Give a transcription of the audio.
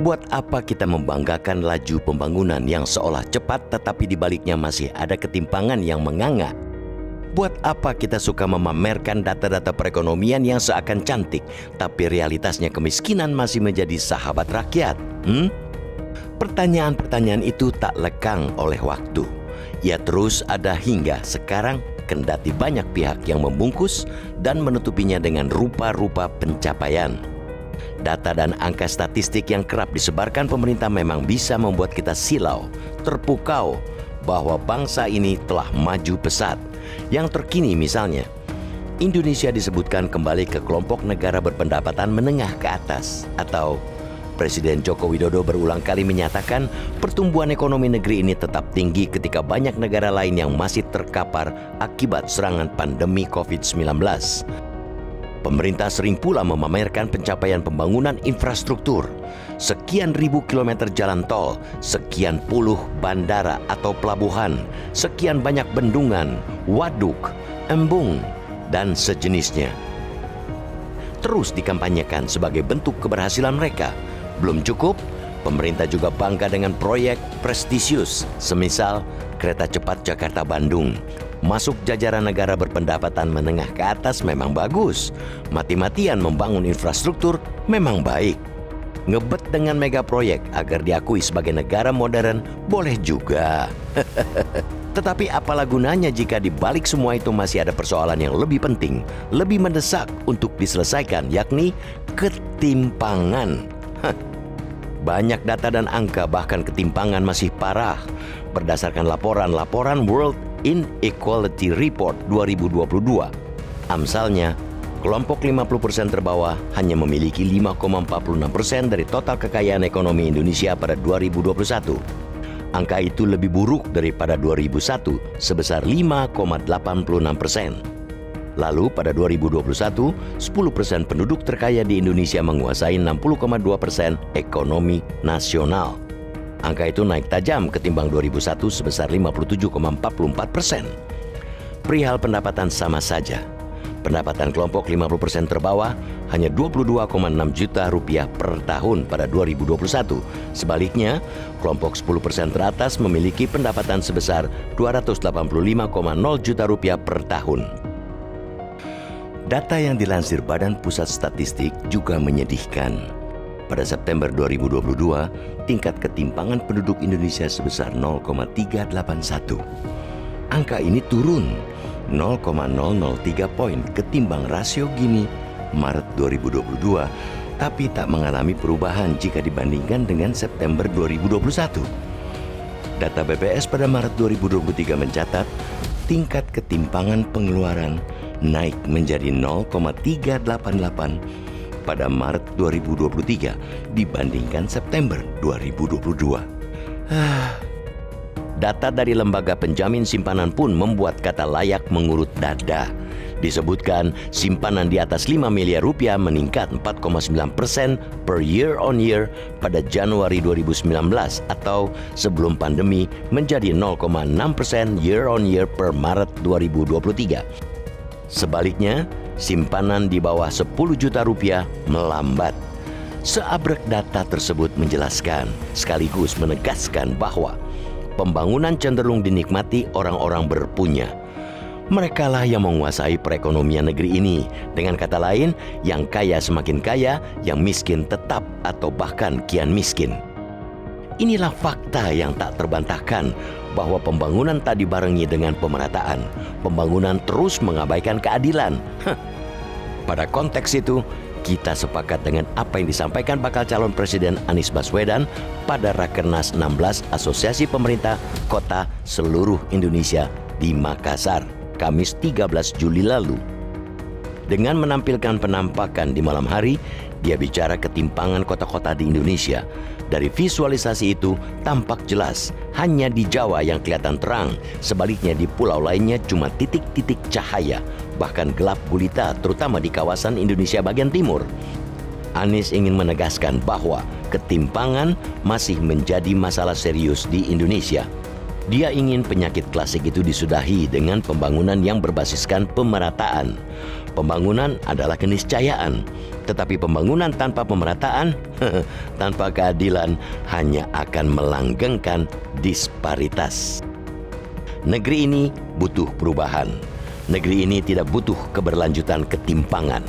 Buat apa kita membanggakan laju pembangunan yang seolah cepat tetapi di baliknya masih ada ketimpangan yang menganga? Buat apa kita suka memamerkan data-data perekonomian yang seakan cantik, tapi realitasnya kemiskinan masih menjadi sahabat rakyat? Pertanyaan-pertanyaan itu tak lekang oleh waktu. Ia terus ada hingga sekarang, kendati banyak pihak yang membungkus dan menutupinya dengan rupa-rupa pencapaian. Data dan angka statistik yang kerap disebarkan pemerintah memang bisa membuat kita silau, terpukau bahwa bangsa ini telah maju pesat. Yang terkini misalnya, Indonesia disebutkan kembali ke kelompok negara berpendapatan menengah ke atas, atau Presiden Joko Widodo berulang kali menyatakan pertumbuhan ekonomi negeri ini tetap tinggi ketika banyak negara lain yang masih terkapar akibat serangan pandemi COVID-19. Pemerintah sering pula memamerkan pencapaian pembangunan infrastruktur. Sekian ribu kilometer jalan tol, sekian puluh bandara atau pelabuhan, sekian banyak bendungan, waduk, embung, dan sejenisnya. Terus dikampanyekan sebagai bentuk keberhasilan mereka. Belum cukup, pemerintah juga bangga dengan proyek prestisius, semisal kereta cepat Jakarta-Bandung. Masuk jajaran negara berpendapatan menengah ke atas memang bagus. Mati-matian membangun infrastruktur memang baik. Ngebet dengan mega proyek agar diakui sebagai negara modern boleh juga. Tetapi apalah gunanya jika di balik semua itu masih ada persoalan yang lebih penting, lebih mendesak untuk diselesaikan, yakni ketimpangan. Banyak data dan angka, bahkan ketimpangan masih parah. Berdasarkan laporan World Inequality Report 2022, amsalnya, kelompok 50% terbawah hanya memiliki 5,46% dari total kekayaan ekonomi Indonesia pada 2021. Angka itu lebih buruk daripada 2001 sebesar 5,86%. Lalu pada 2021, 10% penduduk terkaya di Indonesia menguasai 60,2% ekonomi nasional. Angka itu naik tajam ketimbang 2001 sebesar 57,44%. Perihal pendapatan sama saja. Pendapatan kelompok 50% terbawah hanya 22,6 juta rupiah per tahun pada 2021. Sebaliknya, kelompok 10% teratas memiliki pendapatan sebesar 285,0 juta rupiah per tahun. Data yang dilansir Badan Pusat Statistik juga menyedihkan. Pada September 2022, tingkat ketimpangan penduduk Indonesia sebesar 0,381. Angka ini turun 0,003 poin ketimbang rasio Gini Maret 2022, tapi tak mengalami perubahan jika dibandingkan dengan September 2021. Data BPS pada Maret 2023 mencatat tingkat ketimpangan pengeluaran naik menjadi 0,388 pada Maret 2023 dibandingkan September 2022. Data dari lembaga penjamin simpanan pun membuat kata layak mengurut dada. Disebutkan simpanan di atas 5 miliar rupiah meningkat 4,9% per year on year pada Januari 2019 atau sebelum pandemi menjadi 0,6% year on year per Maret 2023. Sebaliknya, simpanan di bawah 10 juta rupiah melambat. Seabrek data tersebut menjelaskan sekaligus menegaskan bahwa pembangunan cenderung dinikmati orang-orang berpunya. Merekalah yang menguasai perekonomian negeri ini. Dengan kata lain, yang kaya semakin kaya, yang miskin tetap atau bahkan kian miskin. Inilah fakta yang tak terbantahkan bahwa pembangunan tak dibarengi dengan pemerataan. Pembangunan terus mengabaikan keadilan. Pada konteks itu, kita sepakat dengan apa yang disampaikan bakal calon Presiden Anies Baswedan pada Rakernas 16 Asosiasi Pemerintah Kota seluruh Indonesia di Makassar, Kamis 13 Juli lalu. Dengan menampilkan penampakan di malam hari, dia bicara ketimpangan kota-kota di Indonesia. Dari visualisasi itu tampak jelas hanya di Jawa yang kelihatan terang, sebaliknya di pulau lainnya cuma titik-titik cahaya, bahkan gelap gulita terutama di kawasan Indonesia bagian timur. Anies ingin menegaskan bahwa ketimpangan masih menjadi masalah serius di Indonesia. Dia ingin penyakit klasik itu disudahi dengan pembangunan yang berbasiskan pemerataan. Pembangunan adalah keniscayaan, tetapi pembangunan tanpa pemerataan, tanpa keadilan, hanya akan melanggengkan disparitas. Negeri ini butuh perubahan. Negeri ini tidak butuh keberlanjutan ketimpangan.